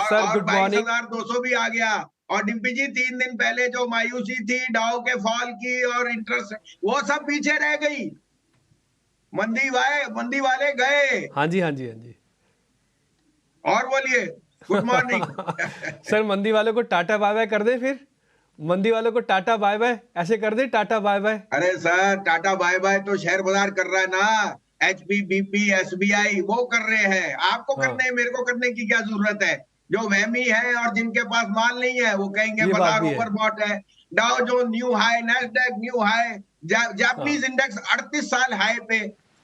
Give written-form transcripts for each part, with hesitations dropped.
Sir और good morning. 22,200 भी आ गया। और डिम्पी जी 3 दिन पहले जो मायूसी थी डाउ के फॉल की और इंटरेस्ट, वो सब पीछे रह गई। मंदी वाले गए। हाँ जी हाँ जी हाँ जी। और बोलिए, गुड मॉर्निंग। सर मंदी वालों को टाटा बाय बाय कर दे, फिर मंदी वालों को टाटा बाय बाय ऐसे कर दे, टाटा बाय बाय। अरे सर, टाटा बाय बाय तो शेयर बाजार कर रहा है ना। एचपी, बीपी, एसबीआई वो कर रहे हैं। आपको हाँ, करने, मेरे को करने की क्या जरूरत है? जो वहमी है और जिनके पास माल नहीं है वो कहेंगे ये बात बाजार भी है। ओवरबॉट है। डाउ जो new high, Nasdaq new high, हाँ जापानीज इंडेक्स 38 साल हाई पे।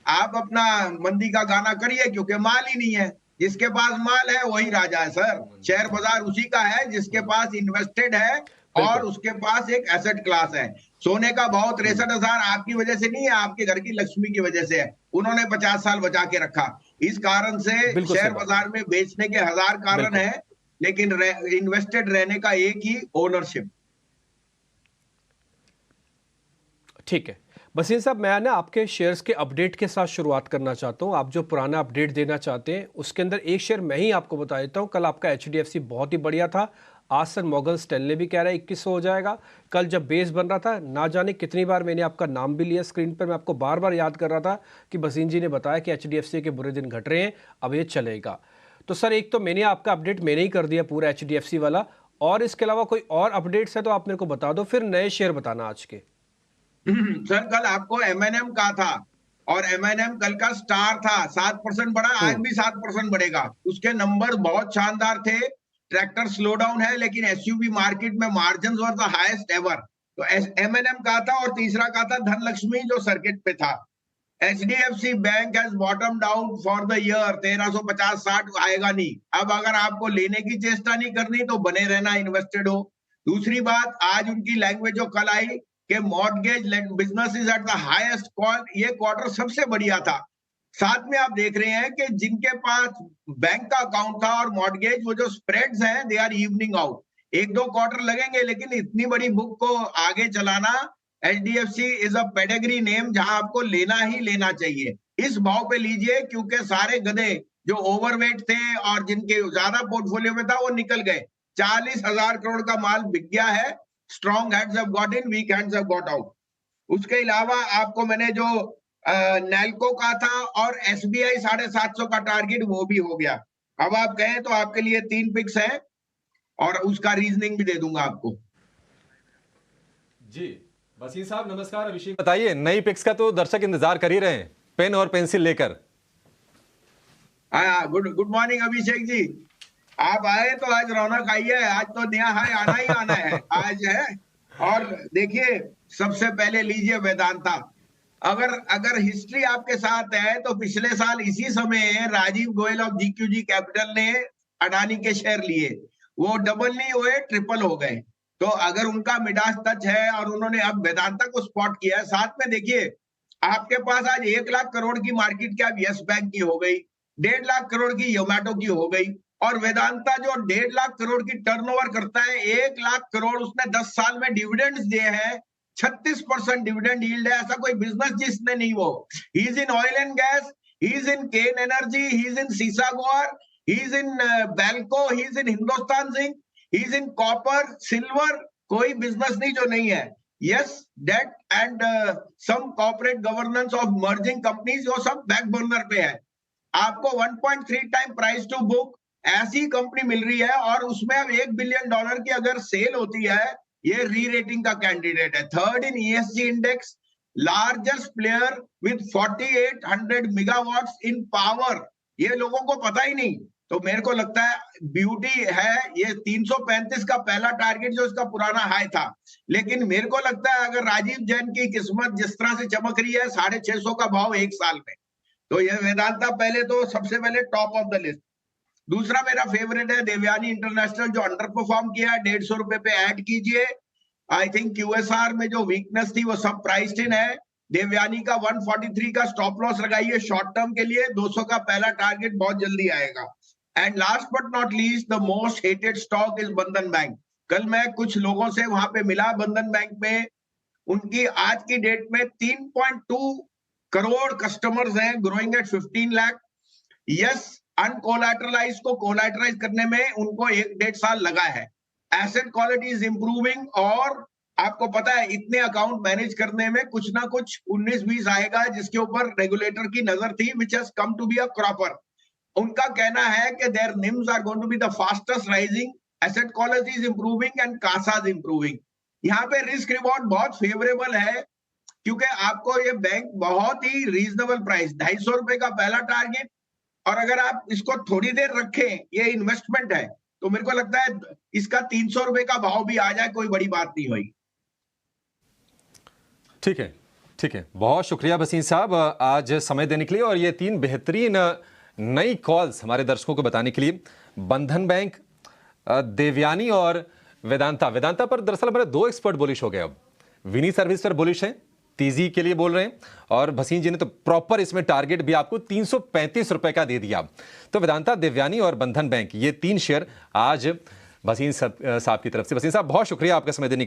आप अपना मंदी का गाना करिए, क्योंकि माल ही नहीं है। जिसके पास माल है वही राजा है सर। शेयर बाजार उसी का है जिसके पास इन्वेस्टेड है और बिल्कुल। उसके पास एक एसेट क्लास है। सोने का भाव 63,000 आपकी वजह से नहीं है, आपके घर की लक्ष्मी की वजह से है। उन्होंने 50 साल बचा के रखा। इस कारण से बिल्कुल सही शेयर बात। बाजार में बेचने के हजार कारण बिल्कुल है, लेकिन इन्वेस्टेड रहने का एक ही ओनरशिप। ठीक है। बसीन साहब, मैं ना आपके शेयर्स के अपडेट के साथ शुरुआत करना चाहता हूं। आप जो पुराना अपडेट देना चाहते हैं उसके अंदर एक शेयर मैं ही आपको बता देता हूं। कल आपका एचडीएफसी बहुत ही बढ़िया था। आज सर मॉर्गन स्टैनले भी कह रहा है 2100 हो जाएगा। कल जब बेस बन रहा था, ना जाने कितनी बार मैंने आपका नाम भी लिया स्क्रीन पर। मैं आपको बार बार याद कर रहा था कि बसीन जी ने बताया कि एचडीएफसी के बुरे दिन घट रहे हैं, अब ये चलेगा। तो सर एक तो मैंने आपका अपडेट मैंने ही कर दिया पूरा एचडीएफसी वाला, और इसके अलावा कोई और अपडेट्स है तो आप मेरे को बता दो, फिर नए शेयर बताना आज के। सर कल आपको एमएनएम का था, और एमएनएम कल का स्टार था। 7% बढ़ा, आज भी 7% बढ़ेगा। उसके नंबर बहुत शानदार थे। ट्रैक्टर स्लो डाउन है, लेकिन एसयूवी मार्केट में margin were the highest ever. तो एमएनएम का था, और तीसरा का था धनलक्ष्मी जो सर्किट पे था। HDFC bank has bottom out for the year. 1350-60 आएगा नहीं। अब अगर आपको लेने की चेष्टा नहीं करनी तो बने रहना, इन्वेस्टेड हो। दूसरी बात, आज उनकी लैंग्वेज जो कल आई कि mortgage business is at the highest call, ये क्वार्टर सबसे बढ़िया था। साथ में आप देख रहे हैं कि जिनके पास बैंक का अकाउंट था और मॉर्गेज, वो जो स्प्रेड्स हैं दे आर इवनिंग आउट। एक दो क्वार्टर लगेंगे, लेकिन इतनी बड़ी बुक को आगे चलाना, HDFC is a pedigree name जहां आपको लेना ही लेना चाहिए। इस भाव पे लीजिए, क्योंकि सारे गधे जो ओवरवेट थे और जिनके ज्यादा पोर्टफोलियो में था वो निकल गए। 40,000 करोड़ का माल बिक गया है। Strong hands have got in, weak hands have got out. उसके अलावा आपको मैंने जो नैल्को का था और एसबीआई 750 का टारगेट, वो भी हो गया। अब आप कहें तो आपके लिए 3 पिक्स हैं, और उसका रीजनिंग भी दे दूंगा आपको। जी वसीम साहब नमस्कार। अभिषेक बताइए, नई पिक्स का तो दर्शक इंतजार कर ही रहे हैं, पेन और पेंसिल लेकर। हाँ, good good morning Abhishek ji. आप आए तो आज रौनक आई है। आज तो नया हाई आना ही आना है आज है। और देखिए, सबसे पहले लीजिए वेदांता। अगर अगर हिस्ट्री आपके साथ है तो पिछले साल इसी समय Rajiv Goyal of GQG Capital ने अडानी के शेयर लिए। वो डबल नहीं हुए, ट्रिपल हो गए। तो अगर उनका मिडास टच है और उन्होंने अब वेदांता को स्पॉट किया है, साथ में देखिए, आपके पास आज 1 लाख करोड़ की मार्केट कैप यस बैंक की हो गई, 1.5 लाख करोड़ की जोमैटो की हो गई। और वेदांता जो 1.5 लाख करोड़ की टर्नओवर करता है, 1 लाख करोड़ उसने 10 साल में डिविडेंड्स दिए हैं। 36% डिविडेंड यील्ड है। ऐसा कोई बिजनेस जिसने नहीं। वो he is in oil and gas, he is in Cairn energy, he is in सीसागोर, he is in BALCO, he is in Hindustan zinc, he is in copper silver. कोई बिजनेस नहीं जो नहीं है। Yes, debt and some corporate governance of merging companies, वो सब back burner पे है। आपको 1.3 टाइम प्राइस टू बुक ऐसी कंपनी मिल रही है, और उसमें अब $1 बिलियन की अगर सेल होती है, ये री रेटिंग का कैंडिडेट है। Third in ESG index, largest player with 4800 megawatts in power. ये लोगों को पता ही नहीं। तो मेरे को लगता है ब्यूटी है ये 335 का पहला टारगेट जो इसका पुराना हाई था। लेकिन मेरे को लगता है अगर राजीव जैन की किस्मत जिस तरह से चमक रही है, 650 का भाव एक साल में, तो ये वेदांता पहले तो सबसे पहले टॉप ऑफ द लिस्ट। दूसरा मेरा फेवरेट है देवयानी इंटरनेशनल, जो अंडर परफॉर्म किया है। 150 रुपए पे ऐड कीजिए। आई थिंक क्यूएसआर में जो वीकनेस थी वो सब प्राइस्ड इन है। देवयानी का 143 का स्टॉप लॉस लगाइए शॉर्ट टर्म के लिए। 200 का पहला टारगेट बहुत जल्दी आएगा। And last but not least, the most hated stock is बंधन बैंक। कल मैं कुछ लोगों से वहां पे मिला बंधन बैंक में। उनकी आज की डेट में 3.2 करोड़ कस्टमर्स हैं, ग्रोइंग एट 15 लाख। यस, अनकोलैटरलाइज को कोलैटराइज करने में उनको 1-1.5 साल लगा है। एसेट क्वालिटी इज इंप्रूविंग और आपको पता है इतने अकाउंट मैनेज करने में कुछ ना कुछ 19-20 आएगा जिसके ऊपर रेगुलेटर की नजर थी, which has come to be a cropper. उनका कहना है कि their NIMs are going to be the fastest rising, asset quality is improving and CASA is improving. यहाँ पे रिस्क रिवॉर्ड बहुत फेवरेबल है क्योंकि आपको ये बैंक बहुत ही रीजनेबल प्राइस 250 रुपए का पहला टारगेट, और अगर आप इसको थोड़ी देर रखें, ये इन्वेस्टमेंट है, तो मेरे को लगता है इसका 300 रुपए का भाव भी आ जाए कोई बड़ी बात नहीं होगी। ठीक है, ठीक है, बहुत शुक्रिया भसीन साहब आज समय देने के लिए और ये 3 बेहतरीन नई कॉल्स हमारे दर्शकों को बताने के लिए। बंधन बैंक, देवयानी और वेदांता पर दरअसल हमारे 2 एक्सपर्ट बुलिश हो गए। अब विनी सर्विस पर बुलिश हैं, तीजी के लिए बोल रहे हैं, और भसीन जी ने तो प्रॉपर इसमें टारगेट भी आपको 335 रुपए का दे दिया। तो वेदांता, देवयानी और बंधन बैंक, ये 3 शेयर आज भसीन साहब की तरफ से। भसीन साहब बहुत शुक्रिया आपका समय देने